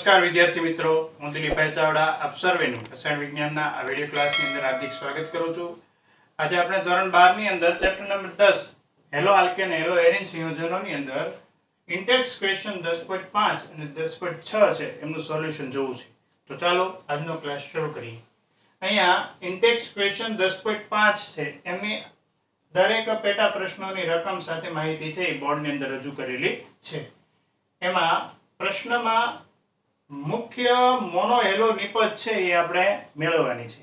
નમસ્કાર વિદ્યાર્થી મિત્રો, હું દિલીપભાઈ ચાવડા આપ સર્વેનું રસાયણ વિજ્ઞાનના આ વિડિયો ક્લાસની અંદર હાર્દિક સ્વાગત કરું છું. આજે આપણે ધોરણ 12 ની અંદર chapter number 10 halo alkane halo arene સંયોજનોની અંદર ઇન્ટેક્સ ક્વેશ્ચન 10.5 અને 10.6 છે એમનું સોલ્યુશન જોવું છે. તો ચાલો આજનો ક્લાસ શરૂ કરીએ. અહીંયા ઇન્ટેક્સ ક્વેશ્ચન 10.5 છે એમની દરેક પેટા પ્રશ્નોની રકમ સાથે માહિતી છે એ બોર્ડની અંદર રજૂ કરેલી છે. એમાં પ્રશ્નમાં મુખ્ય મોનોહેલો નિપજ છે એ આપણે મેળવવાની છે,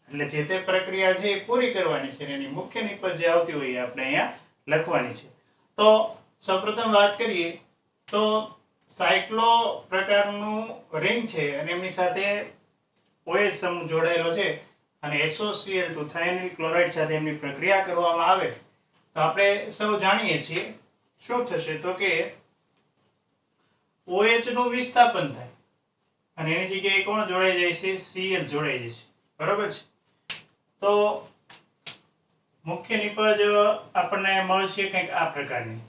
એટલે જે તે પ્રક્રિયા છે એ પૂરી કરવાની છે. એની મુખ્ય નિપજ જે આવતી હોય એ આપણે અહીંયા લખવાની છે. તો સૌપ્રથમ વાત કરીએ તો સાયક્લો પ્રકારનું રિંગ છે અને એમની સાથે OH સમૂહ જોડાયેલો છે અને SOCl2 થાઇનિલ ક્લોરાઇડ સાથે એમની પ્રક્રિયા કરવામાં આવે તો આપણે સૌ જાણીએ છીએ શું થશે તો કે OH નું વિસ્થાપન થાય અને એની જગ્યાએ કોણ જોડાઈ જાય છે? Cl જોડાઈ જાય છે. બરાબર છે. તો મુખ્ય નિપજ આપણને મળશે કંઈક આ પ્રકારની.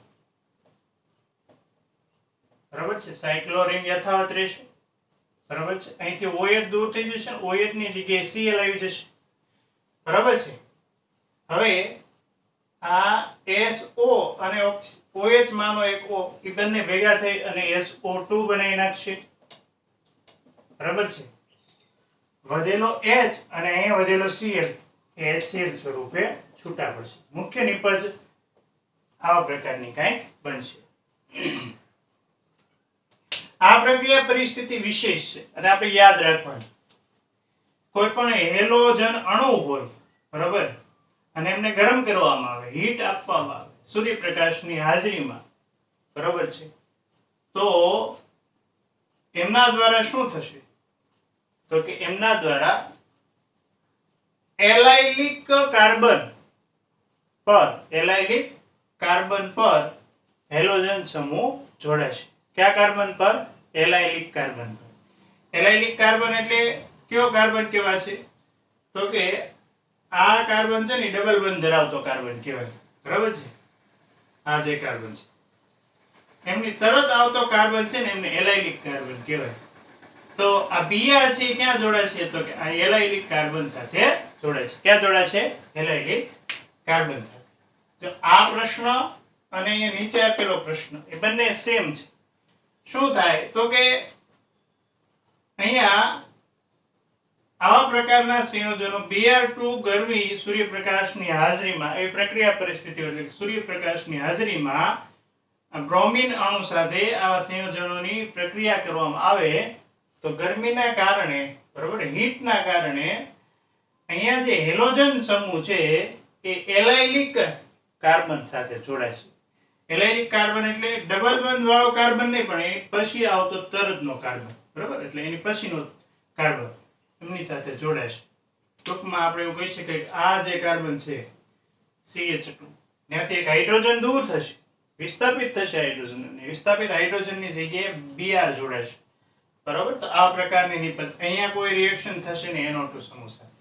બરાબર છે. સાયક્લોરિંગ યથાવત રહેશે. બરાબર છે. અહીંથી OH દૂર થઈ જશે, OH ની જગ્યાએ Cl આવી જશે. બરાબર છે. હવે આ SO અને OH માનો એક O એ બંને ભેગા થઈ અને SO2 બનાવી નાખશે. બરાબર છે. વધેલો H અને અહીંયા વધેલો Cl એ HCl સ્વરૂપે છૂટા પડશે. મુખ્ય નિપજ આવા પ્રકારની કંઈક બનશે. આ પ્રક્રિયા પરિસ્થિતિ વિશેષ છે અને આપણે યાદ રાખવાનું, કોઈ પણ હેલોજન અણુ હોય, બરાબર, અને એમને ગરમ કરવામાં આવે, હીટ આપવામાં આવે સૂર્યપ્રકાશની હાજરીમાં, બરાબર છે, તો એમના દ્વારા શું થશે તો કે એમના દ્વારા એલાઇલિક કાર્બન પર હેલોજન સમૂહ જોડાશે. કયા કાર્બન પર? એલાઇલિક કાર્બન પર. એલાઇલિક કાર્બન એટલે કયો કાર્બન કહેવાશે તો કે આ કાર્બન છે ને ડબલ બોન્ડ ધરાવતો કાર્બન કહેવાય. બરાબર છે. આ જે કાર્બન છે એમની તરત આવતો કાર્બન છે ને એમને એલાઇલિક કાર્બન કહેવાય. તો આ Br છે ક્યાં જોડાશે તો કે આ એલાઇલિક કાર્બન સાથે જોડાશે. ક્યાં જોડાશે? એલાઇલિક કાર્બન સાથે. જો આ પ્રશ્ન અને અહીંયા નીચે આપેલો પ્રશ્ન એ બંને સેમ છે. શું થાય તો કે અહીંયા આવા પ્રકારના સંયોજનો Br2 ગરમી સૂર્યપ્રકાશની હાજરીમાં એ પ્રક્રિયા પરિસ્થિતિઓ એટલે સૂર્યપ્રકાશની હાજરીમાં બ્રોમિન અણુ સાથે આવા સંયોજનોની પ્રક્રિયા કરવામાં આવે તો ગરમીના કારણે, બરાબર, હીટના કારણે અહીંયા જે હેલોજન સમૂહ છે એ એલાઇલિક કાર્બન સાથે જોડાશે. એલાઇલિક કાર્બન એટલે ડબલ બોન્ડ વાળો કાર્બન નહીં, પણ એ પછી આવતો તરતનો કાર્બન, બરાબર, એટલે એની પછીનો કાર્બન એમની સાથે જોડાશે. ટૂંકમાં આપણે એવું કહી શકીએ કે આ જે કાર્બન છે CH2 ત્યાંથી એક હાઇડ્રોજન દૂર થશે, વિસ્થાપિત થશે હાઇડ્રોજન, અને વિસ્થાપિત હાઇડ્રોજનની જગ્યાએ Br જોડાશે. બરાબર. તો આ પ્રકારની નિપજ, અહીંયા કોઈ રિએક્શન થશે ને NO2 સમૂહ સાથે,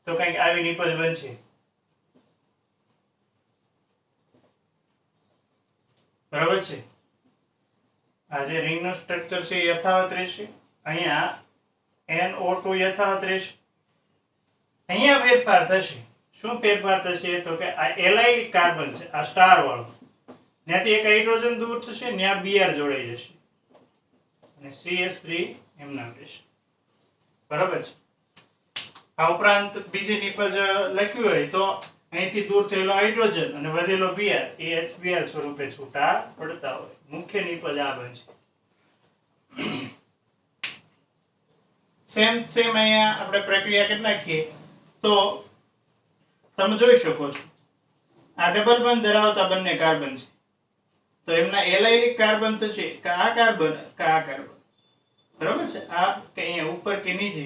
તો કંઈક આવી નિપજ બનશે. બરાબર છે. આ જે રિંગનું સ્ટ્રક્ચર છે એ યથાવત રહેશે. અહીંયા NO2 યથાવત રહેશે. અહીંયા ફેરફાર થશે. શું ફેરફાર થશે તો કે આ એલાઇલિક કાર્બન છે, આ સ્ટાર વાળો, ત્યાંથી એક હાઇડ્રોજન દૂર થશે, ત્યાં Br જોડાઈ જશે અને CH3 એમના રહેશે. બરાબર છે. આ ઉપરાંત બીજી નિપજ લખ્યું હોય તો અહીંથી દૂર થયેલો હાઇડ્રોજન અને વધેલો Br એ HBr સ્વરૂપે છૂટા પડતા હોય. મુખ્ય નિપજ આ બનશે. સેમ અહીંયા આપણે પ્રક્રિયા કરી નાખીએ તો તમે જોઈ શકો છો આ ડબલ બોન્ડ ધરાવતા બંને કાર્બન છે તો એમના એલાઇલિક કાર્બન થશે કે આ કાર્બન કે આ કાર્બન. બરાબર છે. આ કે અહીંયા ઉપર કે નીચે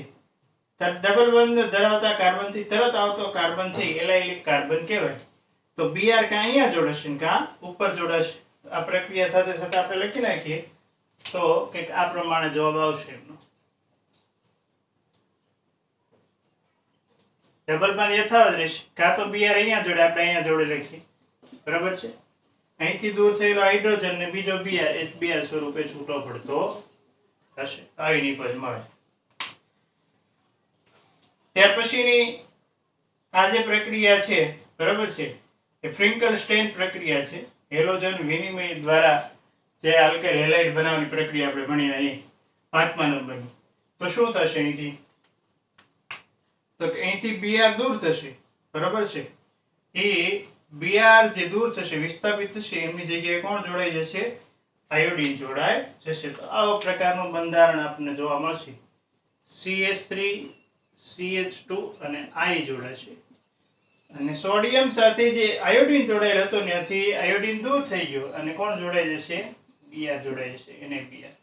ડબલ બોન્ડ ધરાવતા કાર્બન થી તરત આવતો કાર્બન છે એલાઇલિક કાર્બન કહેવાય. તો Br કે અહીંયા જોડાશે ને કા ઉપર જોડાશે. આ પ્રક્રિયા સાથે સાથે આપણે લખી નાખીએ તો કંઈક આ પ્રમાણે જવાબ આવશે એમનો. ડબલ બોન્ડ યથાવત રહેશે, કાં તો Br અહીંયા જોડે, આપણે અહીંયા જોડે લખીએ. બરાબર છે. અહીંથી દૂર થયેલો હાઇડ્રોજન ને બીજો Br HBr સ્વરૂપે છૂટો પડતો થશે, આવી નિપજ મળે. ત્યાર પછીની આ જે પ્રક્રિયા છે બરાબર છે એ ફ્રિંકલ સ્ટેન પ્રક્રિયા છે. હેલોજન વિનિમય દ્વારા જે આલ્કાઇલ હેલાઇડ બનાવવાની પ્રક્રિયા આપણે ભણી અહીં 5મા નંબરની. તો શું થશે અહીંથી? તો કે અહીંથી Br દૂર થશે બરાબર છે. એ Br જે દૂર થશે વિસ્થાપિત થશે એમની જગ્યાએ કોણ જોડાઈ જશે? આયોડીન જોડાઈ જશે. તો આવા પ્રકારનું બંધારણ આપણને જોવા મળશે. CH3 CH2 અને I જોડાશે અને સોડિયમ સાથે જે આયોડીન જોડાયેલ હતો ત્યાંથી આયોડીન દૂર થઈ ગયો અને કોણ જોડાઈ જશે? Br જોડાઈ જશે, NaBr.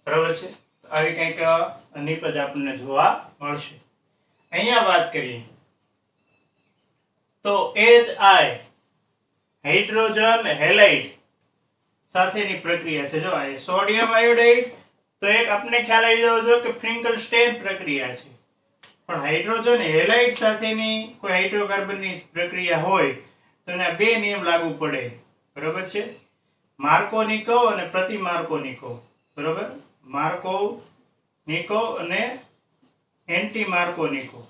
બરાબર છે. આવી કંઈક નિપજ આપણને જોવા મળશે. અહીંયા વાત કરીએ તો HI હાઇડ્રોજન હેલાઇડ સાથેની પ્રક્રિયા છે. જો આ સોડિયમ આયોડાઇડ તો એક આપણે ખ્યાલ આવી જાવ છો કે ફ્રિંકલ સ્ટેન પ્રક્રિયા છે. પણ હાઇડ્રોજન હેલાઇડ સાથેની કોઈ હાઇડ્રોકાર્બનની પ્રક્રિયા હોય તો એના બે નિયમ લાગુ પડે. બરાબર છે. માર્કોનિકોવ અને પ્રતિમાર્કોનિકોવ. બરાબર. માર્કોનિકોવ અને એન્ટી માર્કોનિકોવ.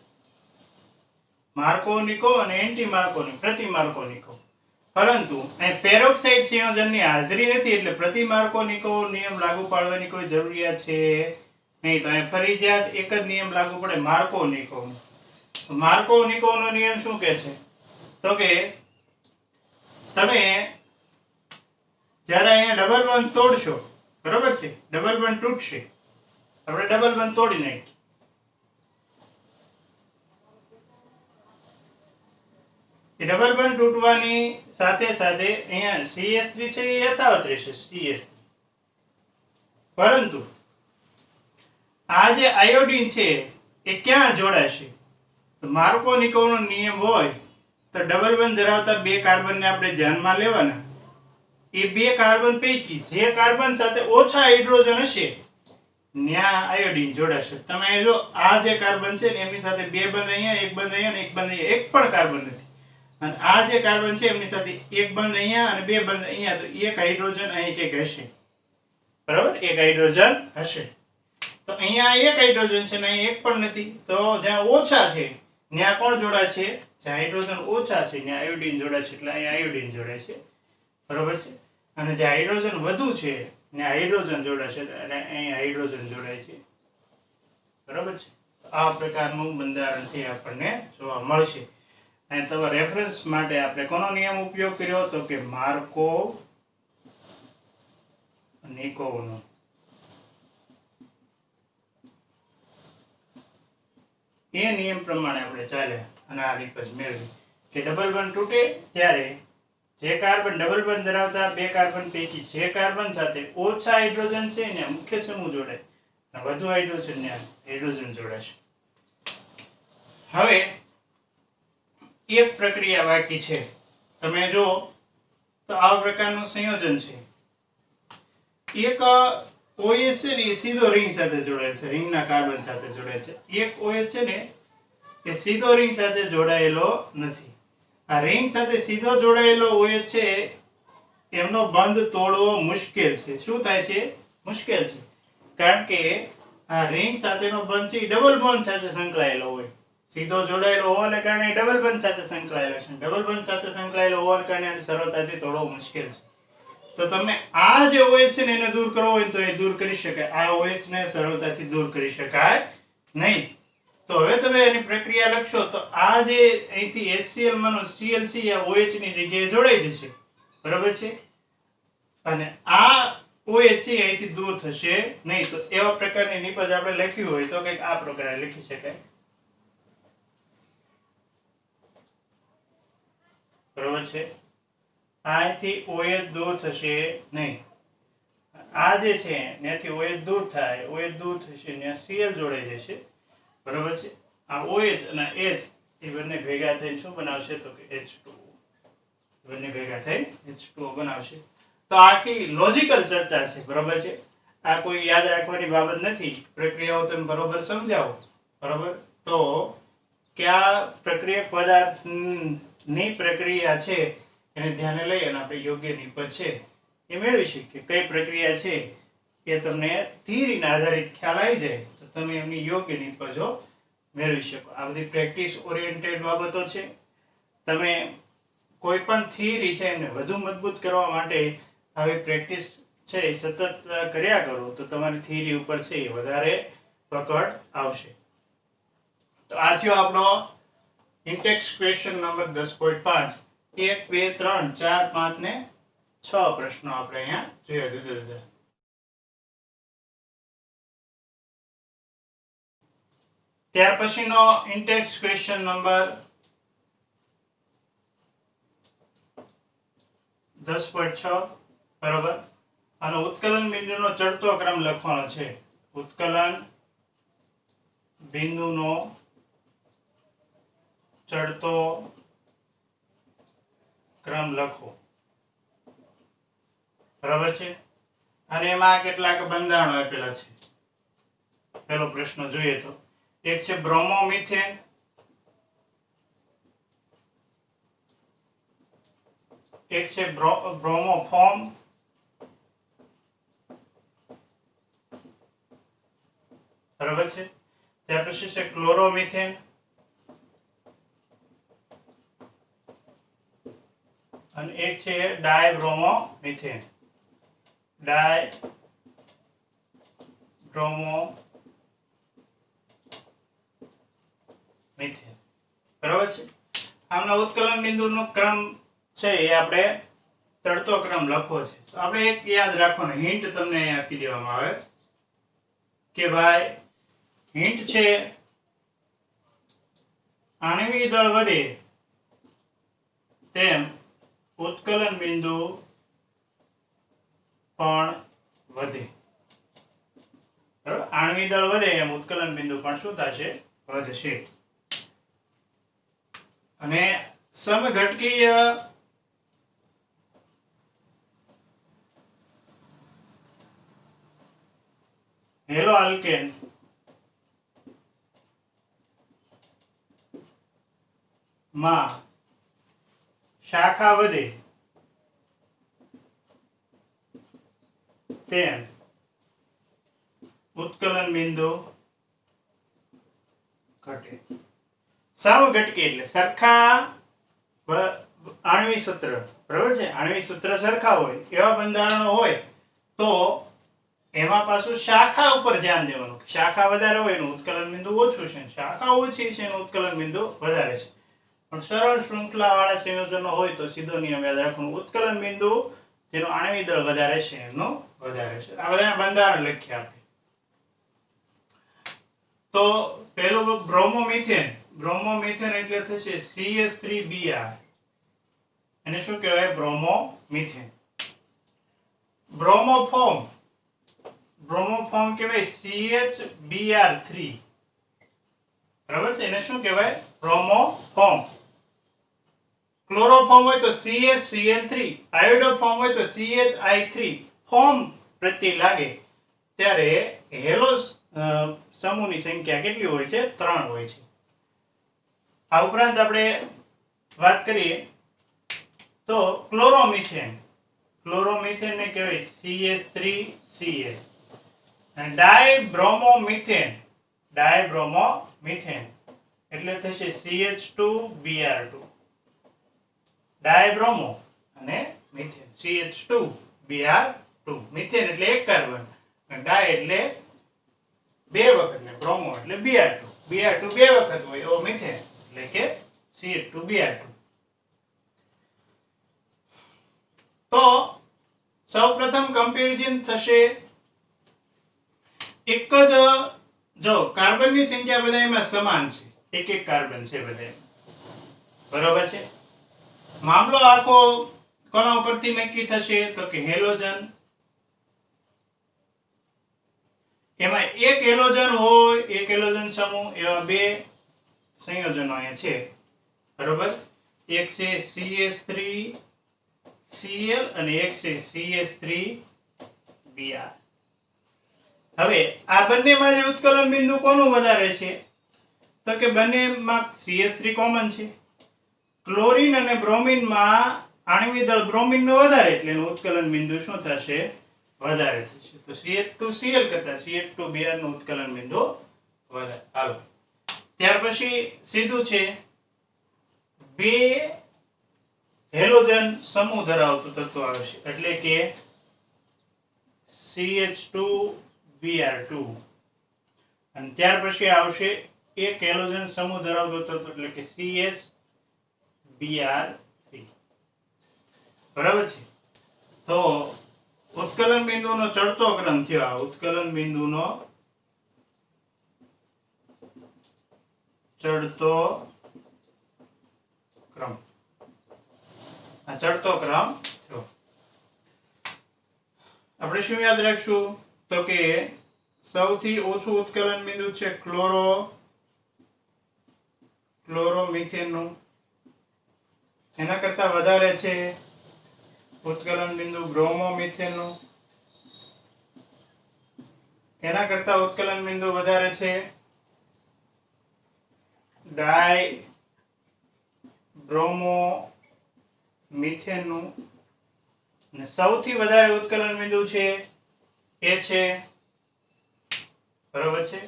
માર્કોનિકોવ અને એન્ટી માર્કોનિકોવ, પ્રતિમાર્કોનિકોવ. પરંતુ અહીં પેરોક્સાઇડ સંયોજનની હાજરી નથી એટલે પ્રતિમાર્કોનિકોવ નિયમ લાગુ પાડવાની કોઈ જરૂરિયાત છે નહીં. તો અહીં ફરજિયાત એક જ નિયમ લાગુ પડે, માર્કોનિકોવ. માર્કોનિકોવનો નિયમ શું કહે છે? તો કે તમે જ્યારે અહીંયા ડબલ બોન્ડ તોડશો બરાબર છે, ડબલ બોન્ડ તૂટશે, આપણે ડબલ બોન્ડ તોડી નાખીએ. એ ડબલ બોન્ડ તૂટવાની સાથે સાથે અહીંયા CH3 છે એ યથાવત રહેશે, CH3. પરંતુ આ જે આયોડીન છે એ ક્યાં જોડાશે? તો માર્કોનિકોવનો નિયમ હોય તો ડબલ બોન્ડ ધરાવતા બે કાર્બનને આપણે ધ્યાનમાં લેવાના. એ બે કાર્બન પૈકી જે કાર્બન સાથે ઓછા હાઇડ્રોજન હશે ત્યાં આયોડીન જોડાશે. તમે જો આ જે કાર્બન છે ને એમની સાથે બે બંધ અહીંયા, એક બંધ અહીંયા અને એક બંધ અહીંયા, એક પણ કાર્બન નથી. અને આ જે કાર્બન છે એમની સાથે એક બંધ અહીંયા અને બે બંધ અહીંયા, તો એક હાઇડ્રોજન અહીં કંઈક હશે. બરાબર, એક હાઇડ્રોજન હશે. તો અહીંયા એક હાઇડ્રોજન છે ને અહીં એક પણ નથી. તો જ્યાં ઓછા છે ત્યાં કોણ જોડાશે? જ્યાં હાઇડ્રોજન ઓછા છે ત્યાં આયોડીન જોડાશે એટલે અહીંયા આયોડીન જોડાશે. બરાબર છે. અને જે હાઇડ્રોજન વધુ છે ત્યાં હાઇડ્રોજન જોડાશે અને અહીં હાઇડ્રોજન જોડાય છે. બરાબર છે. આ પ્રકારનું બંધારણ છે આપણને જોવા મળશે. અને તમારા રેફરન્સ માટે આપણે કોનો નિયમ ઉપયોગ કર્યો? તો કે માર્કોનિકોવનો. એ નિયમ પ્રમાણે આપણે ચાલ્યા અને આ નિપજ મેળવી કે ડબલ બોન્ડ તૂટે ત્યારે જે કાર્બન ડબલ બોન્ડ ધરાવતા બે કાર્બન પૈકી જે કાર્બન સાથે ઓછા હાઇડ્રોજન છે ને મુખ્ય સમૂહ જોડાય અને વધુ હાઇડ્રોજન ને હાઇડ્રોજન જોડાશે. હવે એક પ્રક્રિયા બાકી છે. તમે જો તો આ પ્રકારનું સંયોજન છે. એક OH છે ને એ સીધો રિંગ સાથે જોડાયેલ છે, રિંગના કાર્બન સાથે જોડાયેલ છે. એક OH છે ને એ સીધો રિંગ સાથે જોડાયેલો નથી. આ રિંગ સાથે સીધો જોડાયેલો OH છે એમનો બંધ તોડવો મુશ્કેલ છે. શું થાય છે? મુશ્કેલ છે. કારણ કે આ રિંગ સાથેનો બંધ છે એ ડબલ બોન્ડ સાથે સંકળાયેલો હોય. સીધો જોડાયેલો હોવાને કારણે ડબલ બોન્ડ સાથે સંકળાયેલો છે. ડબલ બોન્ડ સાથે સંકળાયેલો હોવાને કારણે સરળતાથી તોડવો મુશ્કેલ છે. તો તમે આ જે OH છે ને એને દૂર કરવો હોય તો એ દૂર કરી શકાય. આ OH ને સરળતાથી દૂર કરી શકાય નહીં. તો હવે તમે એની પ્રક્રિયા લખશો તો આ જે અહીંથી HCl માનો Cl છે આ OH ની જગ્યાએ જોડાઈ જશે. બરાબર છે. અને આ OH છે અહીંથી દૂર થશે નહીં. તો એવા પ્રકારની નિપજ આપણે લખ્યું હોય તો કંઈક આ પ્રકારે લખી શકાય. બરાબર છે. અહીંથી OH દૂર થશે નહીં. આ જે છે ત્યાંથી OH દૂર થાય, OH દૂર થશે ત્યાં Cl જોડાઈ જશે. બરાબર છે. આ OH અને H એ બંને ભેગા થઈને શું બનાવશે? તો કે H2O. બંને ભેગા થઈ H2O બનાવશે. તો આખી લોજિકલ ચર્ચા છે. બરાબર છે. આ કોઈ યાદ રાખવાની બાબત નથી. પ્રક્રિયાઓ તમે બરોબર સમજાવો. બરાબર. તો કયા પ્રક્રિયક પદાર્થની પ્રક્રિયા છે એને ધ્યાને લઈ અને આપણે યોગ્ય નિપજ છે એ મેળવી શકીએ. કઈ પ્રક્રિયા છે એ તમને થિયરીના આધારિત ખ્યાલ આવી જાય તો તમે એમની યોગ્ય નિપજો મેળવી શકો. આ બધી પ્રેક્ટિસ ઓરિએન્ટેડ બાબતો છે. તમે કોઈ પણ થિયરી છે એમને વધુ મજબૂત કરવા માટે આવી પ્રેક્ટિસ છે એ સતત કર્યા કરો તો તમારી થિયરી ઉપર છે એ વધારે પકડ આવશે. તો આ થયો આપણો ઇન્ટેક્સ ક્વેશ્ચન નંબર 10.5. 1, 2, 3, 4, 5 ને 6 પ્રશ્નો આપણે અહીંયા જોયા જુદા જુદા. ત્યાર પછીનો ઇન્ટેક્સ ક્વેશ્ચન નંબર 10.6 બરાબર. અને ઉત્કલન બિંદુનો ચડતો ક્રમ લખવાનો છે. ઉત્કલન બિંદુનો ચડતો ક્રમ લખો બરાબર છે. અને એમાં કેટલાક બંધારણો આપેલા છે. પહેલો પ્રશ્ન જોઈએ તો એક છે બ્રોમોમિથેન, એક છે બ્રોમોફોર્મ, બરાબર છે. ત્યાર પછી છે ક્લોરોમિથેન, અને એક છે ડાયબ્રોમોમિથેન. ડાયબ્રોમોમિથેન બરાબર છે. આમના ઉત્કલન બિંદુનો ક્રમ છે એ આપણે ચડતો ક્રમ લખવો છે. તો આપણે એક યાદ રાખવાનું હિન્ટ તમને આપી દેવામાં આવે કે ભાઈ હિન્ટ છે આણ્વિક દળ વધે તેમ ઉત્કલન બિંદુ પણ વધે. બરાબર. આણ્વિક દળ વધે એમ ઉત્કલન બિંદુ પણ શું થશે? વધશે. અને સમઘટકીય હેલો આલ્કેન માં શાખા વધે તેમ ઉત્કલન બિંદુ ઘટે. સમઘટકી એટલે સરખા આણ્વિક સૂત્ર બરાબર છે. આણ્વિક સૂત્ર સરખા હોય એવા બંધારણો હોય તો એમાં પાછું શાખા ઉપર ધ્યાન દેવાનું. શાખા વધારે હોય એનું ઉત્કલન બિંદુ ઓછું છે, શાખા ઓછી છે એનું ઉત્કલન બિંદુ વધારે છે. પણ સરળ શૃંખલા વાળા સંયોજનો હોય તો સીધો નિયમ યાદ રાખવાનો ઉત્કલન બિંદુ જેનું આણ્વિક દળ વધારે છે એનું વધારે છે. આ બધા બંધારણ લખ્યા આપણે. તો પહેલું બ્રોમોમિથેન. બ્રોમોમિથેન એટલે થશે CH3Br. એને શું કહેવાય? બ્રોમોમિથેન. બ્રોમોફોર્મ. બ્રોમોફોર્મ કહેવાય CHBr3. બરાબર છે. એને શું કહેવાય? બ્રોમોફોર્મ. ક્લોરોફોર્મ હોય તો CHCl3. આયોડોફોર્મ હોય તો CHI3. ફોર્મ પ્રત્યે લાગે ત્યારે હેલો સમૂહની સંખ્યા કેટલી હોય છે? 3 હોય છે. આ ઉપરાંત આપણે વાત કરીએ તો ક્લોરોમિથેન. ક્લોરોમિથેન ને કહેવાય CH3Cl. અને ડાયબ્રોમોમિથેન. ડાયબ્રોમોમિથેન એટલે થશે CH2Br2. ડાયબ્રોમો અને મિથેન CH2Br2. મિથેન એટલે એક કાર્બન, ડાય એટલે બે વખત, ને બ્રોમો એટલે Br2. Br2 બે વખત હોય એવો મિથેન એટલે કે CH2Br2. તો સૌપ્રથમ કમ્પેરિઝન થશે એક જ જો કાર્બનની સંખ્યા બધામાં સમાન છે, એક એક કાર્બન છે બધા, બરોબર છે. મામલો આખો કોના ઉપરથી નક્કી થશે? તો કે હેલોજન. એમાં એક હેલોજન હોય, એક હેલોજન સમૂહ, એવા બે સંયોજનો અહીંયા છે બરોબર. એક છે CH3Cl અને એક છે CH3Br. હવે આ બંનેમાં જે ઉત્કલન બિંદુ કોનું વધારે છે? તો કે બંનેમાં CH3 કોમન છે. ક્લોરીન અને બ્રોમિનમાં આણ્વિક દળ બ્રોમિનનું વધારે એટલે એનું ઉત્કલન બિંદુ શું થશે? વધારે થશે. તો CH2Cl કરતા CH2Br નું ઉત્કલન બિંદુ વધારે. હાલો ત્યાર પછી સીધું છે બે હેલોજન સમૂહ ધરાવતું તત્વ આવશે એટલે કે CH2Br2 અને ત્યાર પછી આવશે એક હેલોજન સમૂહ ધરાવતો તત્વ એટલે કે CH2Br3. બરાબર છે. તો ઉત્કલન બિંદુનો ચડતો ક્રમ થયો. આ ઉત્કલન બિંદુનો ચડતો ક્રમ, આ ચડતો ક્રમ થયો. આપણે શું યાદ રાખશું તો કે સૌથી ઓછું ઉત્કલન બિંદુ છે ક્લોરોમિથેન નું, એના કરતા વધારે છે ઉત્કલન બિંદુ બ્રોમોમિથેન નું, એના કરતા ઉત્કલન બિંદુ વધારે છે ડાય બ્રોમોમિથેન નું, અને સૌથી વધારે ઉત્કલન બિંદુ છે એ છે બરાબર છે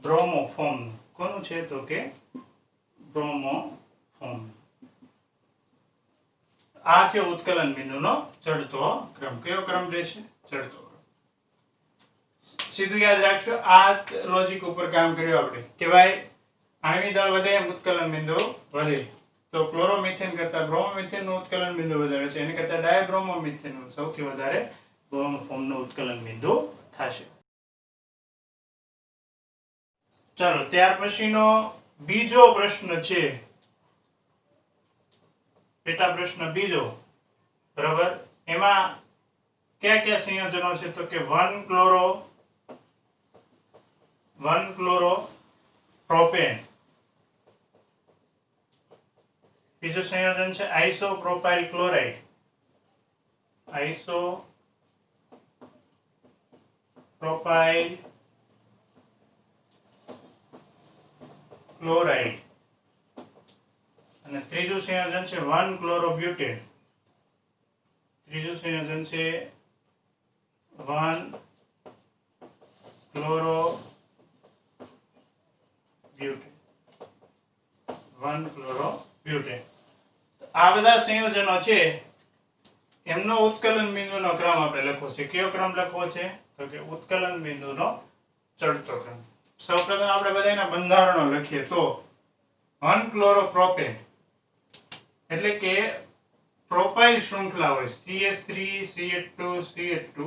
બ્રોમોફોર્મ. કોનું છે તો કે બ્રોમોફોર્મ. આ છે ઉત્કલન બિંદુનો ચડતો ક્રમ. કયો ક્રમ રહેશે? ચડતો ક્રમ. સીધું યાદ રાખશો. આ લોજિક ઉપર કામ કર્યું આપણે કે ભાઈ આણ્વિક દળ વધે એમ ઉત્કલન બિંદુ વધે. તો ક્લોરોમિથેન કરતા બ્રોમોમિથેન નું ઉત્કલન બિંદુ વધારે છે, એની કરતા ડાયબ્રોમોમિથેન નું સૌથી વધારે બ્રોમોફોર્મ નું ઉત્કલન બિંદુ થશે. ચાલો ત્યાર પછીનો બીજો પ્રશ્ન છે, પેટા પ્રશ્ન બીજો. બરાબર. એમાં કયા કયા સંયોજનો છે તો કે 1 ક્લોરો પ્રોપેન. બીજું સંયોજન છે આઇસોપ્રોપાઇલ ક્લોરાઇડ. આઇસોપ્રોપાઇલ ક્લોરાઇડ. અને ત્રીજું સંયોજન છે 1 ક્લોરોબ્યુટેન. ત્રીજું સંયોજન છે 1 ક્લોરોબ્યુટેન. 1 ક્લોરોબ્યુટેન. આ બધા સંયોજનો છે એમનો ઉત્કલન બિંદુનો ક્રમ આપણે લખવો છે. કયો ક્રમ લખવો છે તો કે ઉત્કલન બિંદુનો ચડતો ક્રમ. સૌપ્રથમ આપણે બધાના બંધારણો લખીએ તો 1 ક્લોરોપ્રોપેન એટલે કે પ્રોપાઇલ શૃંખલા હોય CH3 CH2 CH2,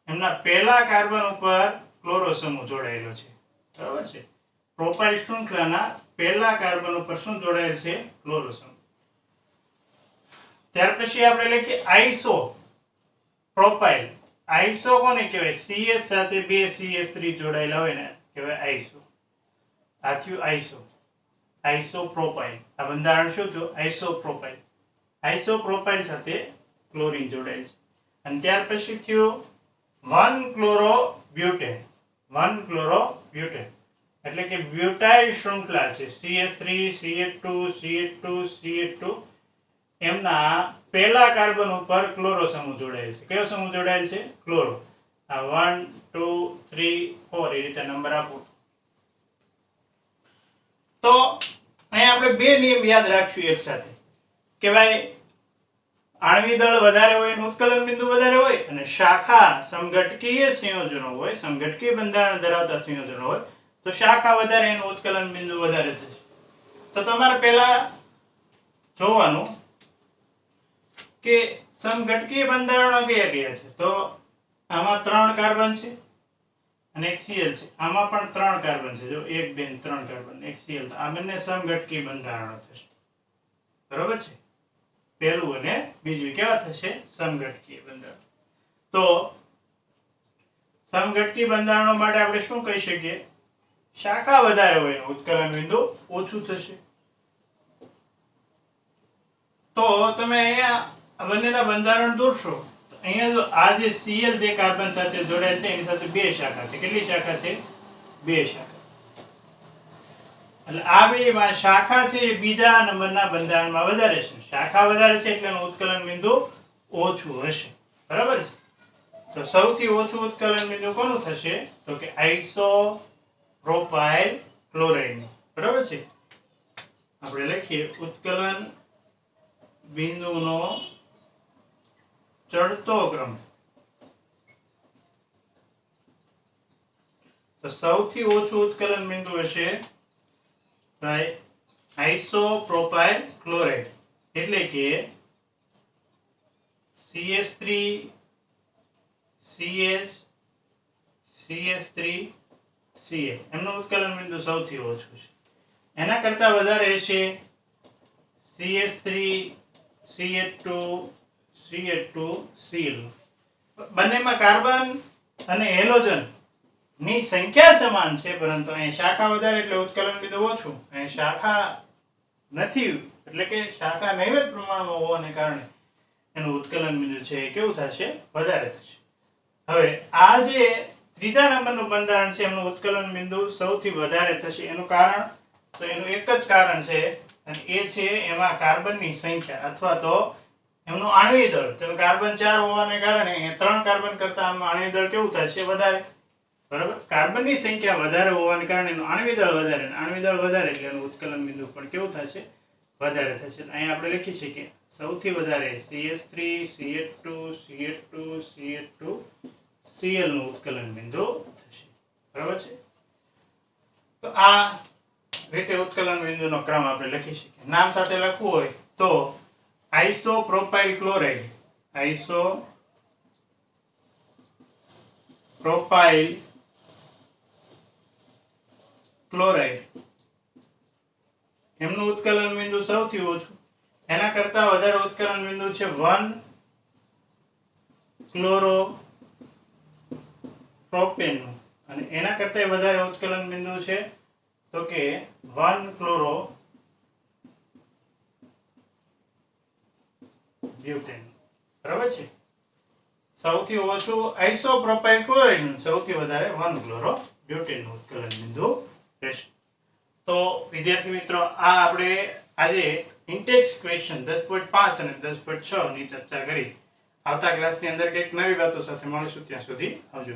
એમના પહેલા કાર્બન ઉપર ક્લોરો સમૂહ જોડાયેલો છે. બરાબર છે. પ્રોપાઇલ શૃંખલાના પહેલા કાર્બન ઉપર શું જોડાયેલ છે? ક્લોરો સમૂહ. ત્યાર પછી આપણે લખીએ આઇસો પ્રોપાઇલ. આઇસો કોને કહેવાય? CH સાથે બે CH3 જોડાયેલા હોય ને કહેવાય આઇસો. આ થયું આઇસો. આઇસોપ્રોપાઇલ. આ બંધારણ શું થયું? આઇસોપ્રોપાઇલ. આઇસોપ્રોપાઇલ સાથે ક્લોરીન જોડાયેલ છે. અને ત્યાર પછી થયું 1 ક્લોરોબ્યુટેન. 1 ક્લોરોબ્યુટેન એટલે કે બ્યુટાઇલ શૃંખલા છે. CH3 CH2 CH2 CH2, એમના પહેલા કાર્બન ઉપર ક્લોરો સમૂહ જોડાયેલ છે. કયો સમૂહ જોડાયેલ છે? ક્લોરો. આ 1 2 3 4 એ રીતે નંબર આપો. તો અહીંયા આપણે બે નિયમ યાદ રાખશું એક સાથે કે ભાઈ આણ્વિક દળ વધારે હોય અને ઉત્કલન બિંદુ વધારે હોય, અને શાખા સમઘટકીય સંયોજનો હોય, સમઘટકીય બંધારણ ધરાવતા સંયોજનો હોય તો શાખા વધારે એનું ઉત્કલન બિંદુ વધારે થશે. તો તમારે પહેલા જોવાનું કે સમઘટકીય બંધારણો કયા કયા છે. તો આમાં 3 કાર્બન છે અને એક Cl છે. આમાં પણ 3 કાર્બન છે. જો 1 2 3 કાર્બન, એક Cl. આ બંને સમઘટકીય બંધારણો થશે. બરોબર છે. પહેલું અને બીજું કેવા થશે? સમઘટકીય બંધારણ. તો સમઘટકીય બંધારણો માટે આપણે શું કહી શકીએ? શાખા વધારે હોય એનું ઉત્કલન બિંદુ ઓછું થશે. તો તમે અહીંયા બંનેના બંધારણ દોરશો. અહીંયા જો આ જે Cl જે કાર્બન સાથે જોડાયેલ છે એની સાથે બે શાખા છે. કેટલી શાખા છે? બે શાખા. એટલે આ બે શાખા છે એ બીજા નંબરના બંધારણમાં વધારે છે. શાખા વધારે છે એટલે એનું ઉત્કલન બિંદુ ઓછું હશે. બરાબર છે. તો સૌથી ઓછું ઉત્કલન બિંદુ કોનું થશે તો કે આઇસોપ્રોપાઇલ ક્લોરાઇડ, બરાબર છે. આપણે લખીએ ઉત્કલન બિંદુનો ચડતો ક્રમ. તો સૌથી ઓછું ઉત્કલન બિંદુ હશે આઇસોપ્રોપાઇલ ક્લોરાઇડ, એટલે કે CH3 CH CH3 Ca એમનું ઉત્કલન બિંદુ સૌથી ઓછું છે. એના કરતા વધારે હશે CH3 CH2 CH2 Cl. બંનેમાં કાર્બન અને હેલોજન ની સંખ્યા સમાન છે, પરંતુ અહીં શાખા વધારે એટલે ઉત્કલન બિંદુ ઓછું. અહીં શાખા નથી એટલે કે શાખા નૈવેત પ્રમાણમાં હોવાને કારણે એનું ઉત્કલન બિંદુ છે એ કેવું થશે વધારે થશે. હવે આ જે ત્રીજા નંબરનું બંધારણ છે એમનું ઉત્કલન બિંદુ સૌથી વધારે થશે. એનું કારણ તો એનું એક જ કારણ છે અને એ છે એમાં કાર્બનની સંખ્યા અથવા તો એમનું આણ્વિક દળ. તો કાર્બન 4 હોવાને કારણે 3 કાર્બન કરતા આમાં આણ્વિક દળ કેવું થશે વધારે, બરાબર. કાર્બનની સંખ્યા વધારે હોવાને કારણે એનું આણ્વિક દળ વધારે, આણ્વિક દળ વધારે એટલે એનું ઉત્કલન બિંદુ પણ કેવું થશે વધારે થશે. અહીં આપણે લખી શકીએ સૌથી વધારે CH3 CH2 CH2 CH2 Cl નું ઉત્કલન બિંદુ થશે, બરાબર છે. તો આ રીતે ઉત્કલન બિંદુનો ક્રમ આપણે લખી શકીએ. નામ સાથે લખવું હોય તો આઇસોપ્રોપાઇલ ક્લોરાઇડ, આઇસોપ્રોપાઇલ ક્લોરાઇડ એમનું ઉત્કલન બિંદુ સૌથી ઓછું. એના કરતા વધારે ઉત્કલન બિંદુ છે 1-ક્લોરોપ્રોપેન નું, અને એના કરતા વધારે ઉત્કલન બિંદુ છે તો કે 1-ક્લોરોબ્યુટેન, બરાબર છે. સૌથી ઓછું આઇસોપ્રોપાઇલ ક્લોરાઇડ નું, સૌથી વધારે 1-ક્લોરોબ્યુટેન નું ઉત્કલન બિંદુ રહેશે. તો વિદ્યાર્થી મિત્રો આ આપણે આજે ઇન્ટેક્સ ક્વેશ્ચન 10.5 અને 10.6 ની ચર્ચા કરી. આવતા ક્લાસની અંદર કંઈક નવી વાતો સાથે મળીશું. ત્યાં સુધી આવજો.